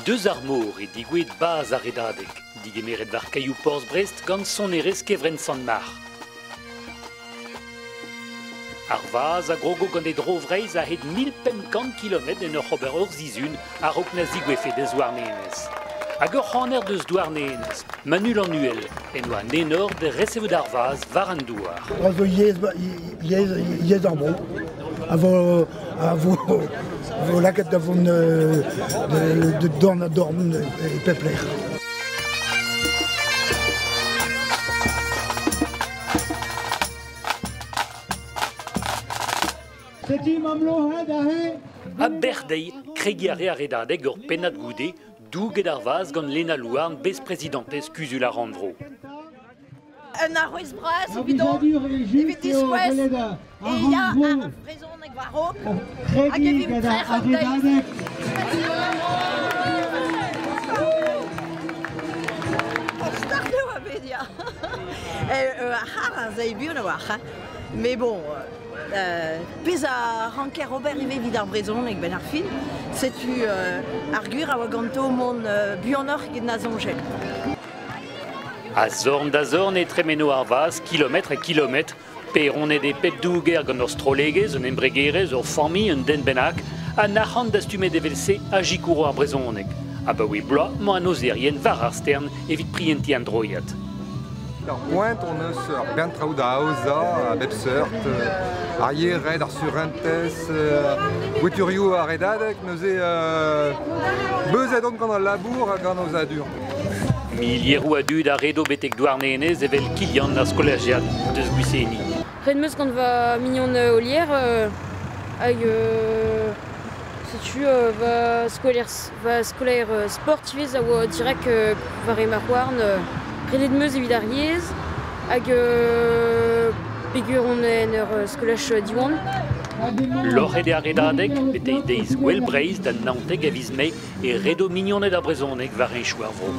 Deux armours et digouet bas à redadek, digemeret var caillou Pors-Brest gant son erez kevren San-Mar. Ar vaz a grogo gant e drovreiz a het 1500 km en ur ober ur zizun a rok na zigwefe deus douarnenez. Hag ur c'haner deus douarnenez, manul annuel, en oa nenor de resevet ar vaz var an douar. Also yez ar bro. Vo laket da vont de dorn a dorn e pepler. A berdei, kregiare a redadeg ur pennad goude, douget ar vaz gant Lena Louarn bez-prezidantez kuzul a randvro. Un arroz bras, bidon, evit diskouez, e ya ar frezon eg war hop, hag evit trec'h an deiz. Start eo a bedia. Har ar zeibion a war, mais bon, pez a ranker ober eve vid ar brezon eg ben ar fin, setu ar gur a oa ganto mon buanor ket na zongel. A zorn da zorn e tremeno ar vaz, kilometre e kilometre, peron e de pep douger gant ur strolegez, un embregerez, ur fammi, un den bennak, a nachan d'astumet evelse a jikouro ar brezonek. A ba oe bloa, ma an ozerien var ar stern evit prienti an droiat. Ar poent on eus ar bentraoù da aoza, a bep seurt, ar ye red ar surrentez, voiturioù a redadek, neuze beuzet on gant al labour gant oz adur. Milierou a dud a redo betek douarnenez evel kilian ar skolajiad deus gwisseni. Red meus gant va mignon olier, hag setu va skolaer sportivez a oa direk var e marwarn, redet meus evit ar yez, hag pegur on en ur skolaj diwan. Lorret e a redadeg, betei deiz gwell breiz da nanteg a viz me e redo mignonet a brezonek var e chouar vro.